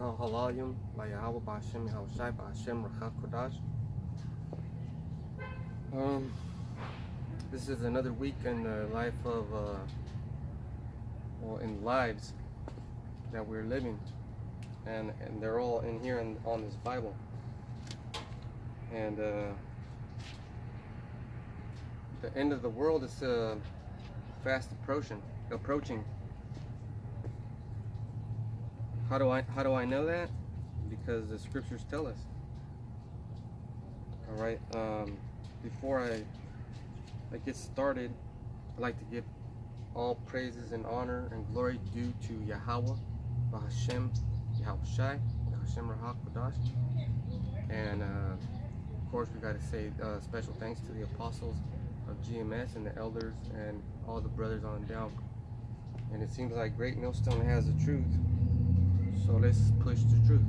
Kal Halayim, by Yahweh, by Hashem, Yahushai, by Hashem, Rachak Kodash. This is another week in the life of, in lives that we're living, and they're all in here on this Bible. And the end of the world is fast approaching. How do I know that? Because the scriptures tell us. All right. Before I get started, I'd like to give all praises and honor and glory due to Yahweh, Bahashem, Yahushai, Hashem Rahak Kodash, and of course we got to say special thanks to the apostles of GMS and the elders and all the brothers on down. And it seems like Great Millstone has the truth, so let's push the truth.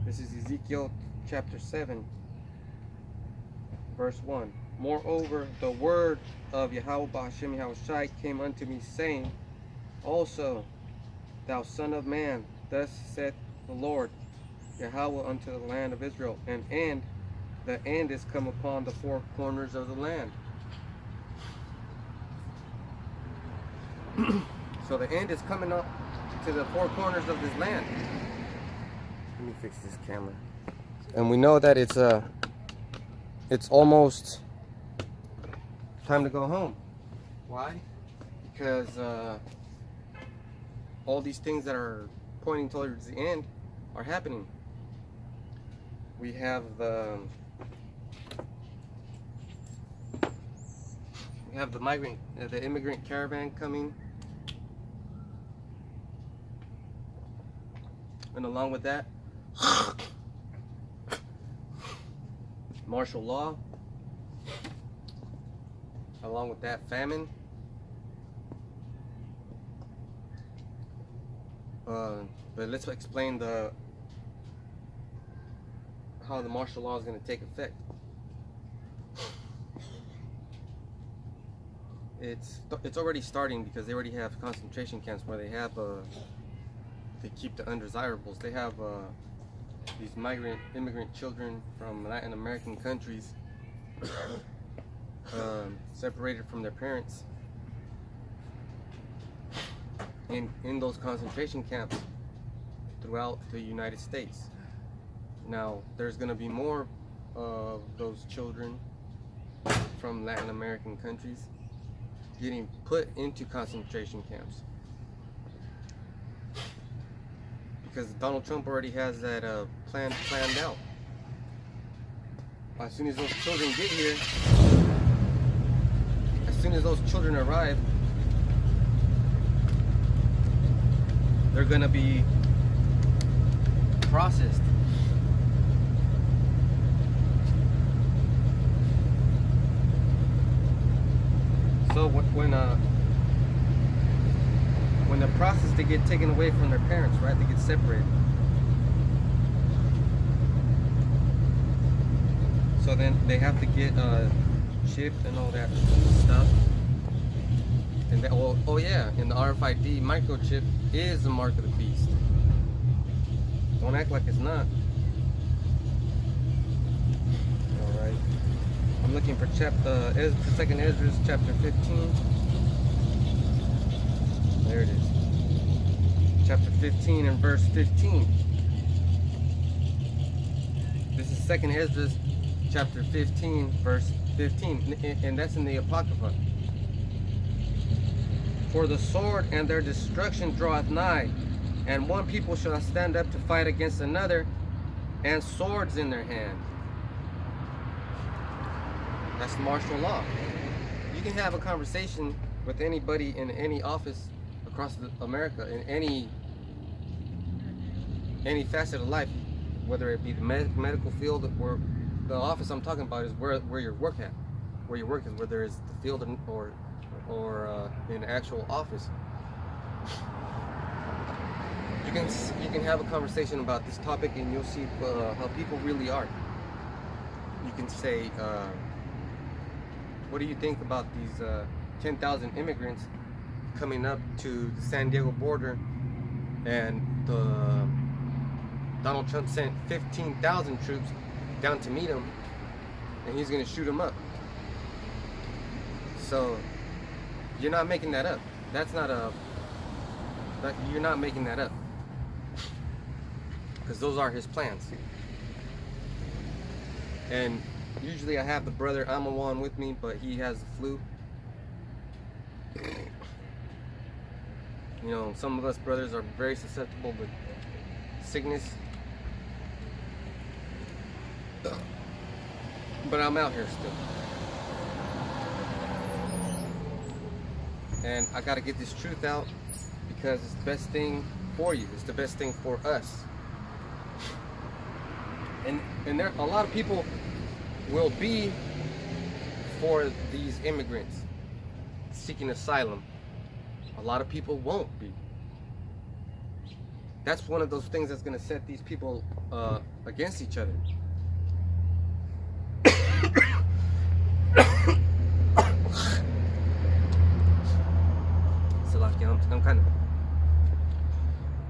This is Ezekiel chapter 7, verse 1. Moreover, the word of Yahweh Bahashem Yahushai came unto me, saying, Also, thou son of man, thus saith the Lord Yahweh unto the land of Israel, and the end is come upon the four corners of the land. So the end is coming up to the four corners of this land. Let me fix this camera. And we know that it's almost time to go home. Why? Because all these things that are pointing towards the end are happening. We have the immigrant caravan coming, and along with that, martial law. Along with that, famine. But let's explain how the martial law is going to take effect. It's already starting, because they already have concentration camps where they have they keep the undesirables. They have these immigrant children from Latin American countries separated from their parents in those concentration camps throughout the United States. Now there's going to be more of those children from Latin American countries getting put into concentration camps, because Donald Trump already has that planned out. As soon as those children get here, as soon as those children arrive, they're gonna be processed. So when the process, they get taken away from their parents, right? They get separated. So then they have to get chipped and all that stuff. And oh yeah, and the RFID microchip is the mark of the beast. Don't act like it's not. All right. I'm looking for Second Ezra chapter 15. There it is. Chapter 15 and verse 15. This is Second Ezra chapter 15, verse 15, and that's in the Apocrypha. For the sword and their destruction draweth nigh, and one people shall stand up to fight against another, and swords in their hand. That's martial law. You can have a conversation with anybody in any office across America, in any facet of life, whether it be the medical field, where the office I'm talking about is where your work at, where your work is, whether it's the field or in an actual office. You can have a conversation about this topic, and you'll see how people really are. You can say, what do you think about these 10,000 immigrants coming up to the San Diego border and Donald Trump sent 15,000 troops down to meet him, and he's gonna shoot him up. So you're not making that up. You're not making that up, because those are his plans. And usually I have the brother Amawan with me, but he has the flu. You know, some of us brothers are very susceptible to sickness. But I'm out here still. And I gotta get this truth out, because it's the best thing for you. It's the best thing for us. And there, a lot of people will be for these immigrants seeking asylum. A lot of people won't be. That's one of those things that's going to set these people against each other. So like, I'm kind of,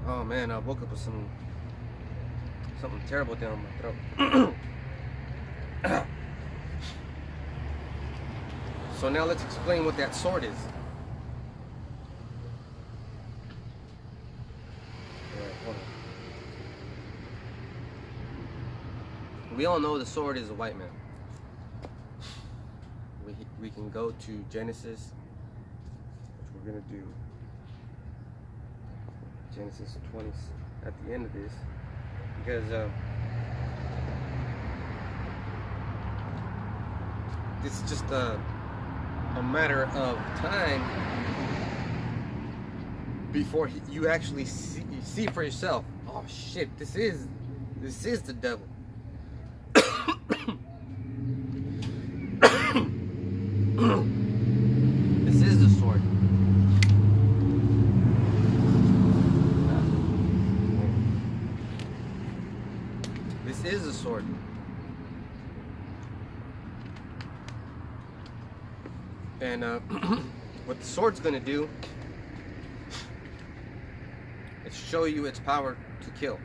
oh man, I woke up with something terrible down my throat. So now let's explain what that sword is. We all know the sword is a white man. We can go to Genesis, which we're gonna do. Genesis 20 at the end of this, because this is just a matter of time before you actually see for yourself. Oh shit! This is the devil. This is the sword. This is the sword. And what the sword's gonna do is show you its power to kill.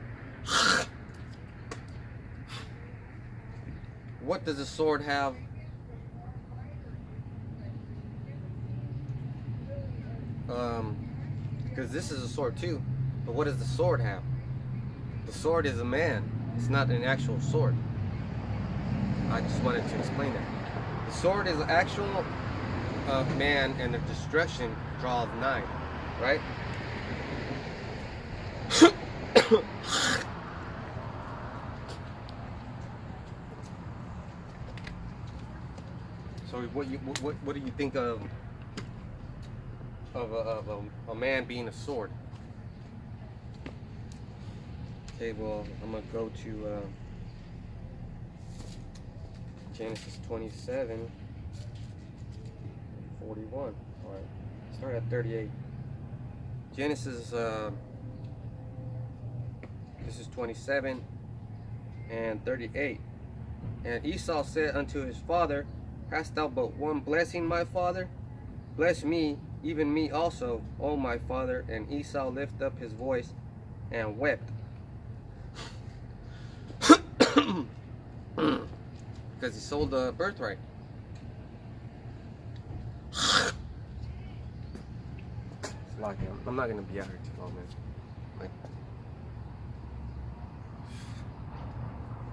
What does the sword have? Because this is a sword too, but what does the sword have? The sword is a man. It's not an actual sword. I just wanted to explain that. The sword is an actual man, and the destruction draws 9, right? So what do you think of a man being a sword? Okay, well, I'm gonna go to Genesis 27, 41. All right, start at 38. Genesis, this is 27 and 38. And Esau said unto his father, Hast thou but one blessing, my father? Bless me, even me also, O my father. And Esau lifted up his voice and wept. Because he sold the birthright. It's like, I'm not going to be out here too long, man. Like,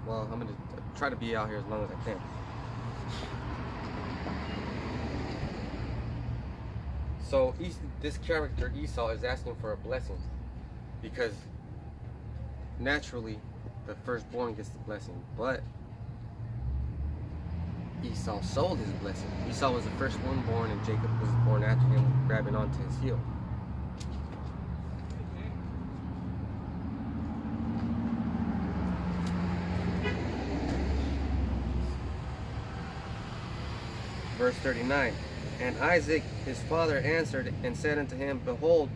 well, I'm going to try to be out here as long as I can. So this character Esau is asking for a blessing, because naturally the firstborn gets the blessing, but Esau sold his blessing. Esau was the first one born, and Jacob was born after him, grabbing onto his heel. Verse 39. And Isaac his father answered and said unto him, Behold,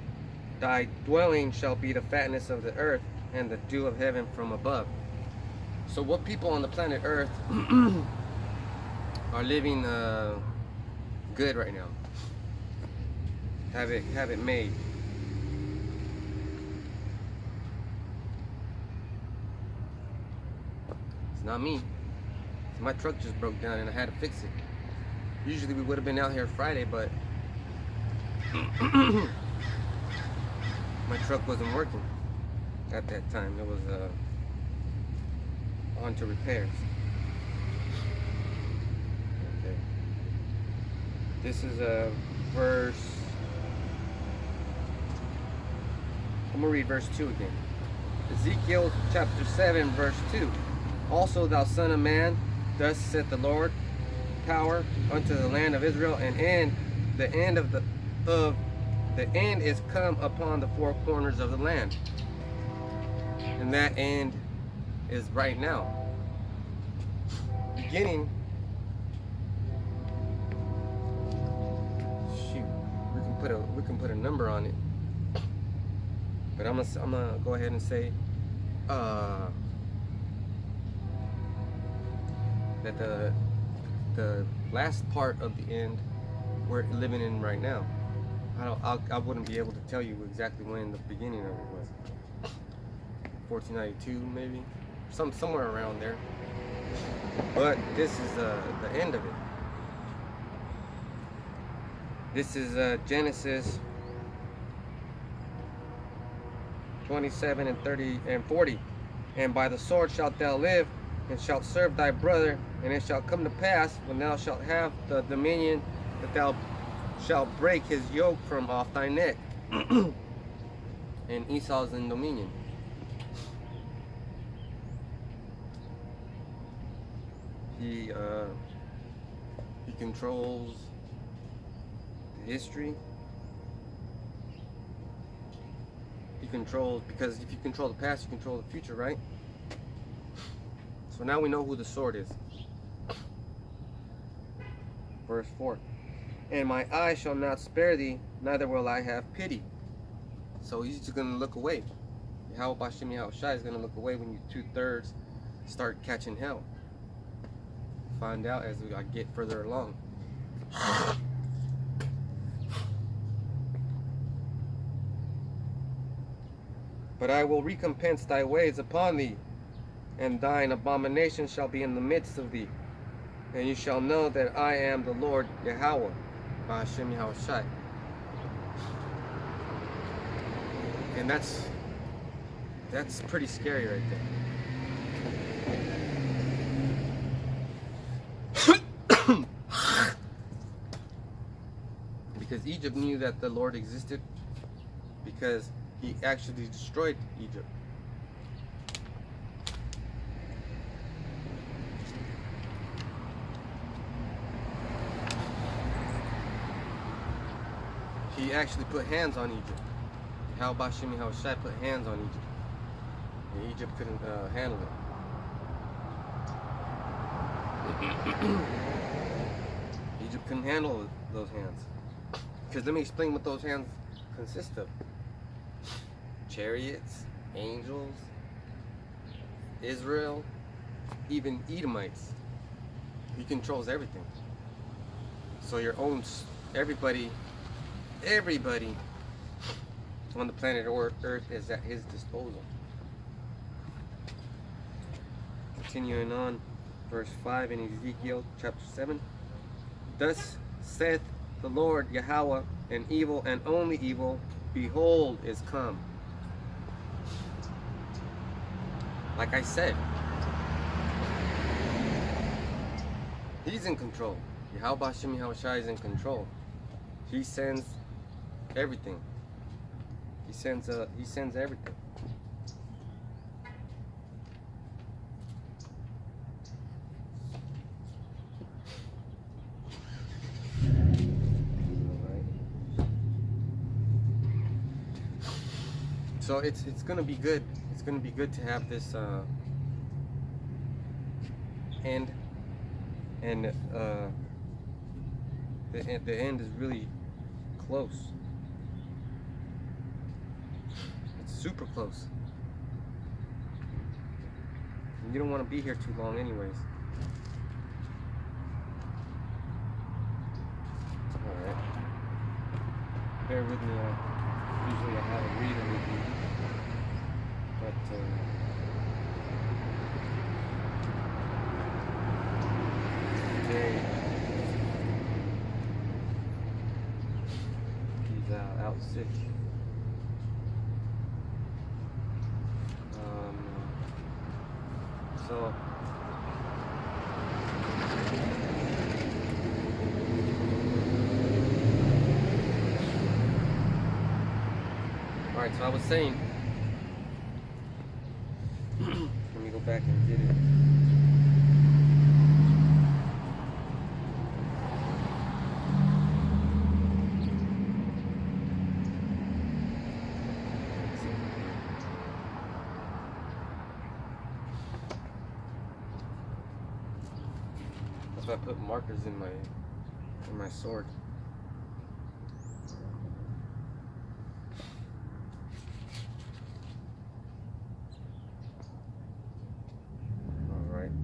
thy dwelling shall be the fatness of the earth, and the dew of heaven from above. So what people on the planet Earth are living good right now, have it made. It's not me. My truck just broke down and I had to fix it. Usually we would have been out here Friday, but my truck wasn't working at that time. It was on to repairs. Okay. This is a verse. I'm gonna read verse 2 again. Ezekiel chapter 7, verse 2. Also, thou son of man, thus saith the Lord, power unto the land of Israel, and the end of the end is come upon the four corners of the land. And that end is right now. Beginning. Shoot, we can put a number on it. But I'm gonna go ahead and say that the last part of the end we're living in right now. I wouldn't be able to tell you exactly when the beginning of it was. 1492 maybe, somewhere around there. But this is the end of it. This is Genesis 27 and 30 and 40. And by the sword shalt thou live, and shalt serve thy brother, and it shall come to pass, when thou shalt have the dominion, that thou shalt break his yoke from off thy neck. And Esau's in dominion. He controls the history. He controls, because if you control the past, you control the future, right? So now we know who the sword is. Verse 4. And my eye shall not spare thee, neither will I have pity. So he's just going to look away. Yahweh Bashim Yahushai is going to look away when you 2/3 start catching hell. Find out as I get further along. But I will recompense thy ways upon thee, and thine abomination shall be in the midst of thee. And you shall know that I am the Lord Yahweh, Ba'ashem Yahushai. And that's pretty scary right there. Because Egypt knew that the Lord existed, because he actually destroyed Egypt. He actually put hands on Egypt. How Bashimi Hawashai put hands on Egypt. And Egypt couldn't handle it. Egypt couldn't handle those hands. Because let me explain what those hands consist of. Chariots, angels, Israel, even Edomites. He controls everything. So your own, everybody on the planet Earth is at his disposal. Continuing on, verse 5 in Ezekiel chapter 7. Thus saith the Lord Yahweh, an evil and only evil, behold, is come. Like I said, he's in control. Yahweh Bashim Yahushai is in control. He sends everything. He sends everything. So it's gonna be good. It's gonna be good to have this end, and the end is really close. It's super close. And you don't want to be here too long, anyways. All right. Bear with me. Usually I have a reader with me, but say he's out sick. So alright, so I was saying, let me go back and get it. That's why I put markers in my sword.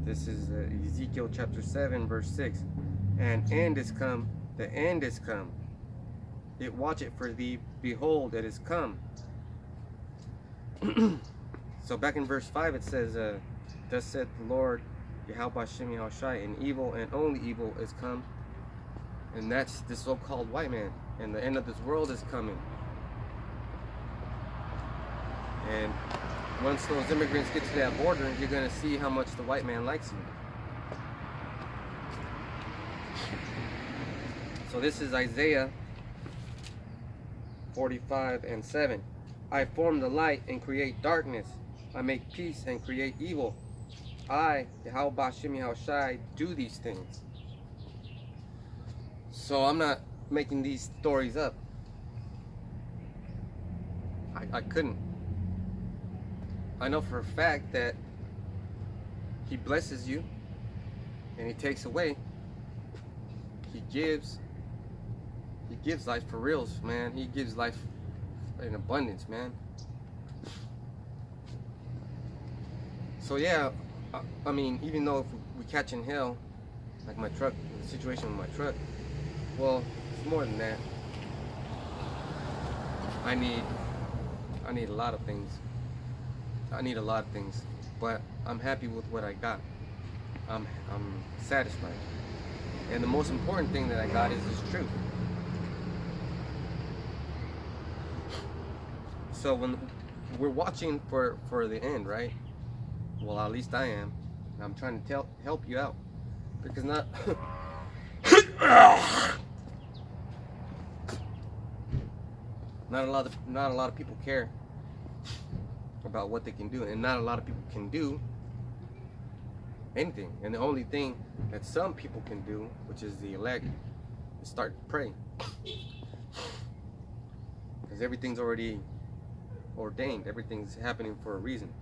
This is Ezekiel chapter 7, verse 6. And end is come, the end is come. It watcheth for thee, behold, it is come. So back in verse 5 it says, thus saith the Lord, Yahweh Hashem Yahushai, and evil and only evil is come. And that's the so-called white man. And the end of this world is coming. And once those immigrants get to that border, you're going to see how much the white man likes you. So this is Isaiah 45 and 7. I form the light and create darkness. I make peace and create evil. I, Yahweh Hashem Yahushai, do these things. So I'm not making these stories up. I couldn't. I know for a fact that he blesses you and he takes away. He gives life for reals, man. He gives life in abundance, man. So yeah, I mean, even though if we catch in hell, like my truck, the situation with my truck, well, it's more than that. I need a lot of things. I need a lot of things, but I'm happy with what I got. I'm satisfied. And the most important thing that I got is this truth. So when we're watching for the end, right? Well, at least I am. I'm trying to help you out, because not a lot of people care about what they can do, and not a lot of people can do anything. And the only thing that some people can do, which is the elect, is start praying, because everything's already ordained. Everything's happening for a reason.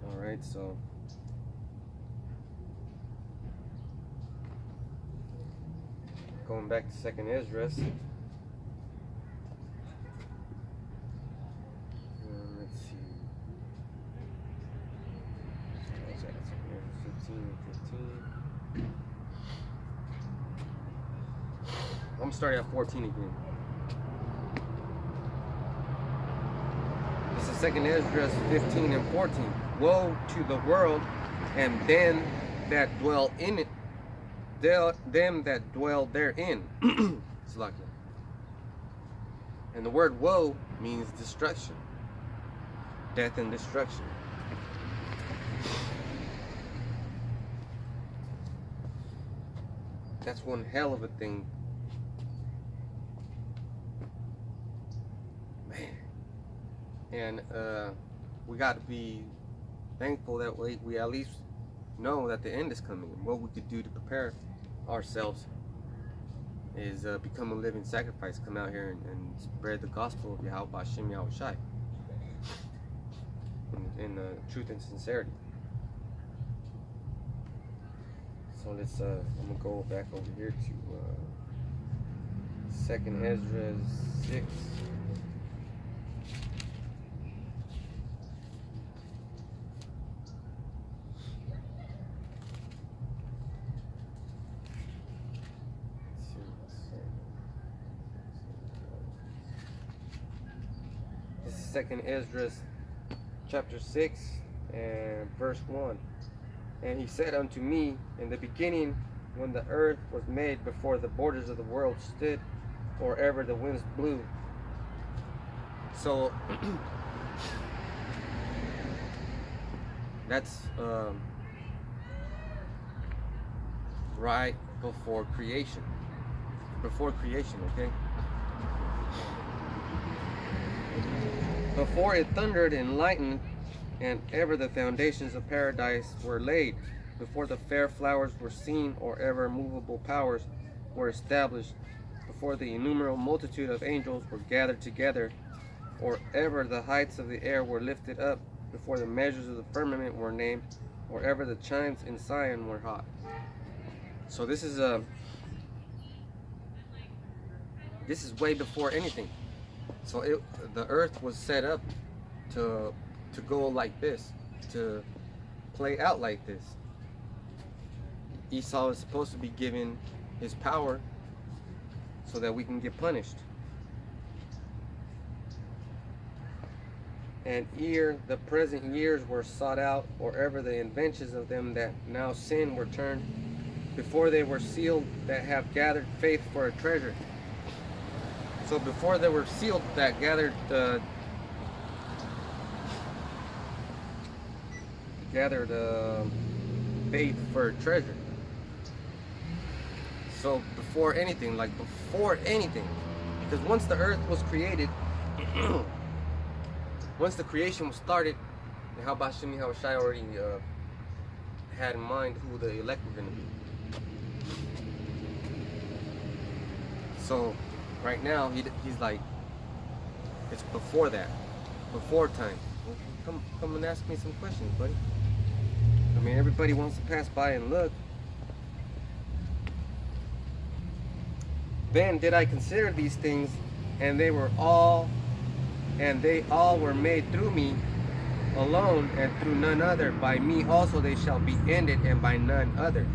All right, so going back to 2nd Esdras. Let's see. What's that? 15 and 15. I'm starting at 14 again. This is 2nd Esdras 15 and 14. Woe to the world and them that dwell in it, them that dwell therein. Slakia. And the word woe means destruction, death and destruction. That's one hell of a thing, man. And we got to be thankful that we at least know that the end is coming. And what we could do to prepare ourselves is become a living sacrifice. Come out here and spread the gospel of Yahweh Hashem Yahushai in truth and sincerity. So let's I'm gonna go back over here to 2nd Esdras 6. This is 2nd Esdras chapter 6 and verse 1. And he said unto me, in the beginning, when the earth was made, before the borders of the world stood, or ever the winds blew. So that's right before creation. Before creation, okay? Before it thundered and lightened, and ever the foundations of paradise were laid, before the fair flowers were seen, or ever movable powers were established, before the innumerable multitude of angels were gathered together, or ever the heights of the air were lifted up, before the measures of the firmament were named, or ever the chimes in Zion were hot. So this is way before anything. So the earth was set up to go like this, to play out like this. Esau is supposed to be given his power so that we can get punished. And ere the present years were sought out, or ever the inventions of them that now sin were turned, before they were sealed that have gathered faith for a treasure. So before they were sealed that gathered faith for a treasure. So before anything, because once the earth was created, once the creation was started, and how Bashim Yahushai already had in mind who the elect were going to be. So right now he's like, it's before that, before time. Well, come and ask me some questions, buddy. I mean, everybody wants to pass by and look. Then did I consider these things, and they all were made through me alone, and through none other. By me also they shall be ended, and by none other.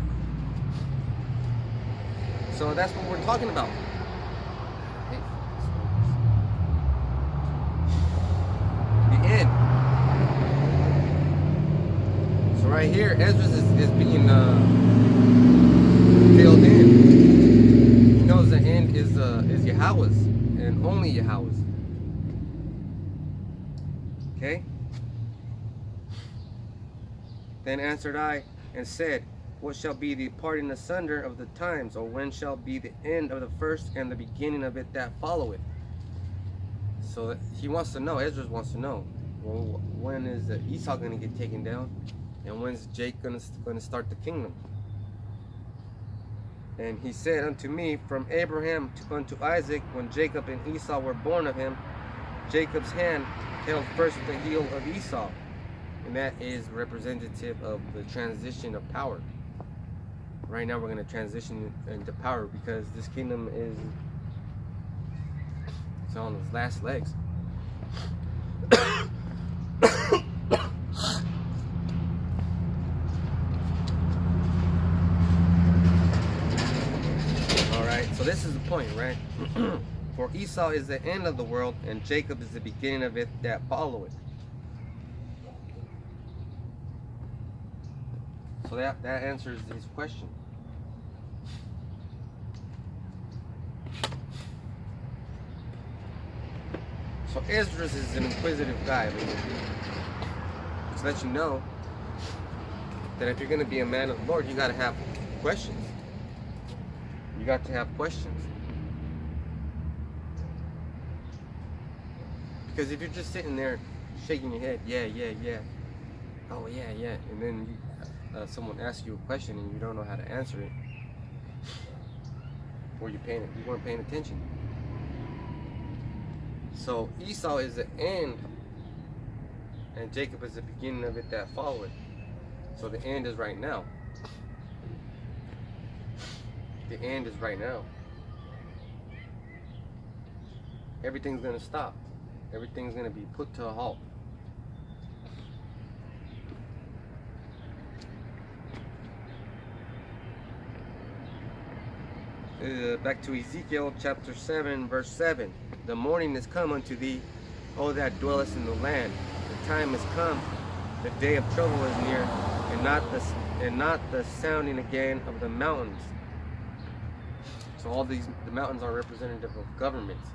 So that's what we're talking about. The end. So right here, Ezra is being filled in. He knows the end is Yahweh's, and only Yahweh's. Okay? Then answered I and said, what shall be the parting asunder of the times, or when shall be the end of the first and the beginning of it that followeth? So he wants to know, Ezra wants to know, well, when is Esau going to get taken down, and when's Jake going to start the kingdom? And he said unto me, from Abraham unto Isaac, when Jacob and Esau were born of him, Jacob's hand held first the heel of Esau, and that is representative of the transition of power. Right now we're going to transition into power, because this kingdom is on its last legs. Alright, so this is the point, right? For Esau is the end of the world, and Jacob is the beginning of it that followeth. So that answers his question. So Esdras is an inquisitive guy. Just let you know that if you're going to be a man of the Lord, you got to have questions. You got to have questions. Because if you're just sitting there shaking your head, yeah, oh yeah, and then someone asks you a question and you don't know how to answer it, or you weren't paying attention. So Esau is the end, and Jacob is the beginning of it that followeth. So the end is right now. The end is right now. Everything's going to stop. Everything's going to be put to a halt. Back to Ezekiel chapter 7, verse 7. The morning is come unto thee, O that dwellest in the land. The time is come, the day of trouble is near, and not and not the sounding again of the mountains. So all the mountains are representative of governments.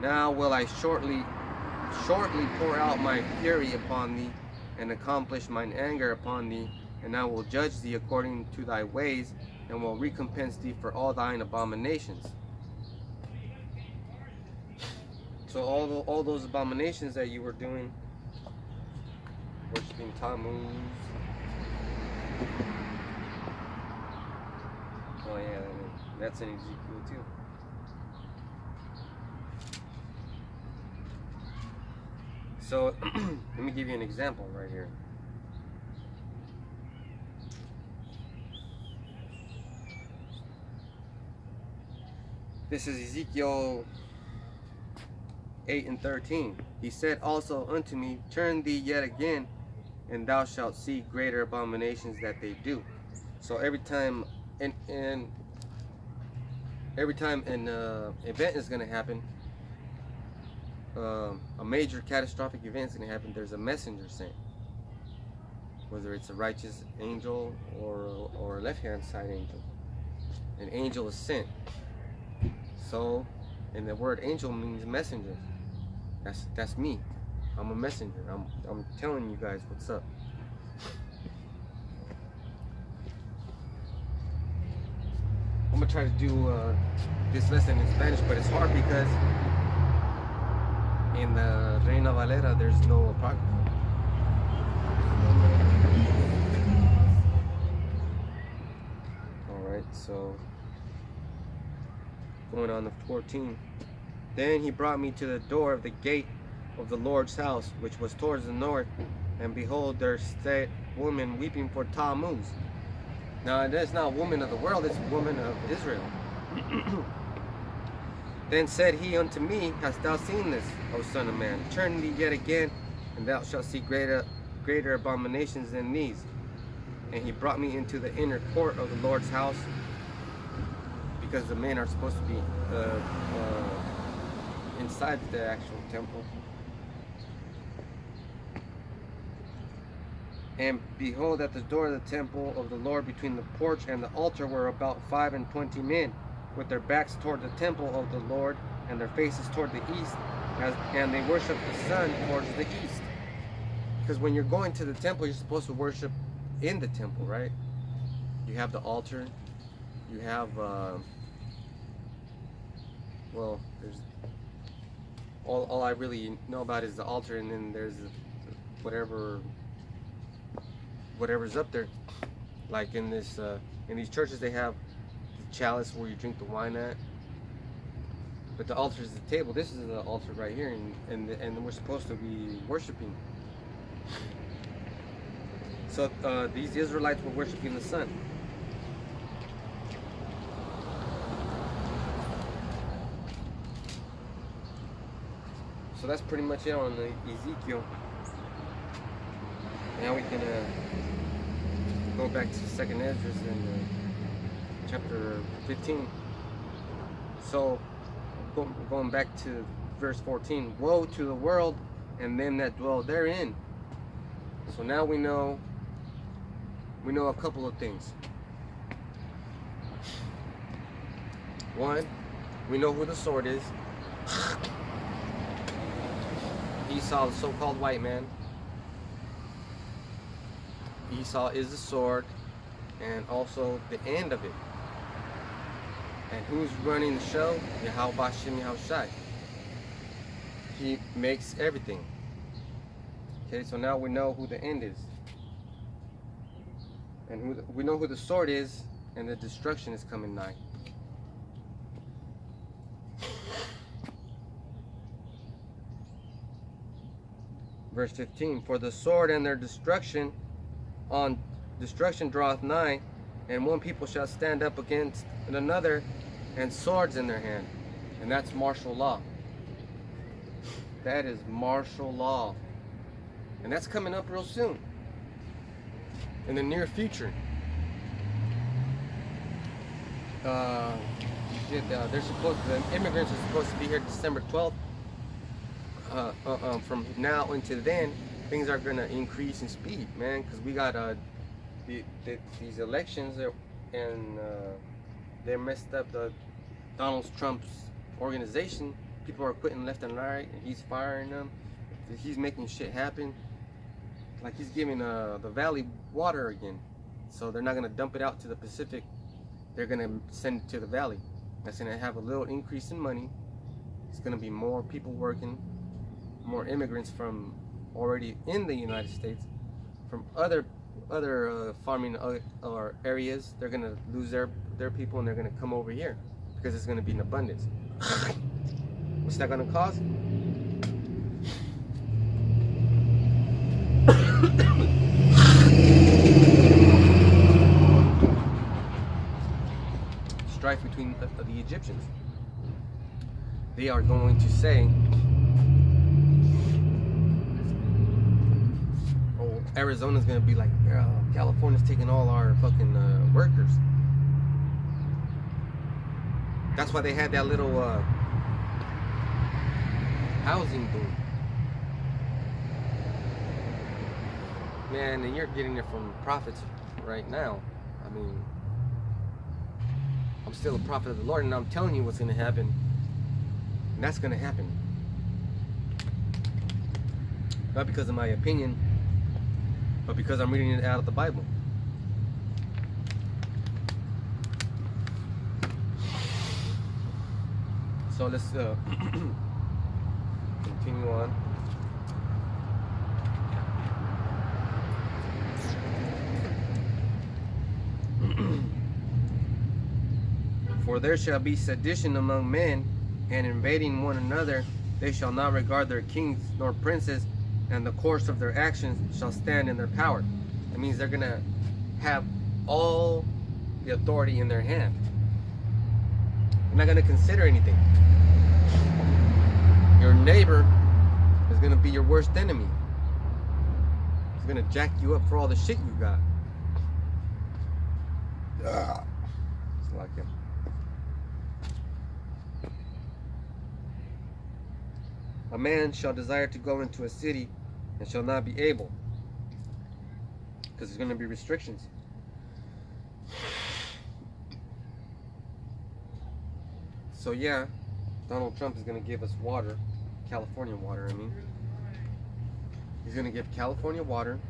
Now will I shortly pour out my fury upon thee, and accomplish mine anger upon thee, and I will judge thee according to thy ways, and will recompense thee for all thine abominations. So all those abominations that you were doing, worshiping Tammuz. Oh yeah, that's in Ezekiel too. So let me give you an example right here. This is Ezekiel 8 and 13. He said also unto me, turn thee yet again, and thou shalt see greater abominations that they do. So every time an event is going to happen, a major catastrophic event is going to happen, there's a messenger sent. Whether it's a righteous angel or a left-hand side angel. An angel is sent. So, and the word angel means messenger. That's me. I'm a messenger. I'm telling you guys what's up. I'm gonna try to do this lesson in Spanish, but it's hard because in the Reina Valera there's no apocrypha. Alright, so going on to 14. Then he brought me to the door of the gate of the Lord's house, which was towards the north, and behold, there sat woman weeping for Tammuz. Now it is not woman of the world, it's woman of Israel. Then said he unto me, hast thou seen this, O son of man? Turn thee yet again, and thou shalt see greater abominations than these. And he brought me into the inner court of the Lord's house, because the men are supposed to be inside the actual temple. And behold, at the door of the temple of the Lord, between the porch and the altar, were about 25 men, with their backs toward the temple of the Lord, and their faces toward the east, and they worship the sun towards the east. Because when you're going to the temple, you're supposed to worship in the temple, right? You have the altar, you have well, there's all I really know about is the altar, and then there's whatever's up there. Like in this in these churches, they have the chalice where you drink the wine at, but the altar is the table. This is the altar right here, and we're supposed to be worshiping. So these Israelites were worshiping the sun. So that's pretty much it on the Ezekiel. Now we can go back to 2nd Esdras in chapter 15. So going back to verse 14. Woe to the world and them that dwell therein. So now we know a couple of things. One, we know who the sword is. Esau, the so-called white man. Esau is the sword, and also the end of it. And who's running the show? Yahweh Bashem Yahushai. He makes everything. Okay, so now we know who the end is. And we know who the sword is, and the destruction is coming nigh. Verse 15, for the sword and their destruction draweth nigh, and one people shall stand up against another, and swords in their hand. And that's martial law. That is martial law. And that's coming up real soon. In the near future. The immigrants are supposed to be here December 12th. From now until then, things are gonna increase in speed, man, because we got these elections and they messed up Donald Trump's organization. People are quitting left and right, and he's firing them. He's making shit happen. Like he's giving the valley water again, so they're not gonna dump it out to the Pacific. They're gonna send it to the valley. That's gonna have a little increase in money. It's gonna be more people working, more immigrants from already in the United States, from other farming or areas. They're gonna lose their people and they're gonna come over here because it's gonna be in abundance. What's that gonna cause? Strife between the Egyptians. They are going to say, oh, Arizona's going to be like, California's taking all our fucking workers. That's why they had that little housing boom. Man, and you're getting it from prophets right now. I mean, I'm still a prophet of the Lord, and I'm telling you what's going to happen. And that's going to happen. Not because of my opinion, but because I'm reading it out of the Bible. So let's continue on. For there shall be sedition among men, and invading one another. They shall not regard their kings nor princes, and the course of their actions shall stand in their power. That means they're gonna have all the authority in their hand. They're not gonna consider anything. Your neighbor is gonna be your worst enemy. He's gonna jack you up for all the shit you got. It's like him. A man shall desire to go into a city and shall not be able, because there's going to be restrictions. So yeah, Donald Trump is going to give us water, California water, I mean. He's going to give California water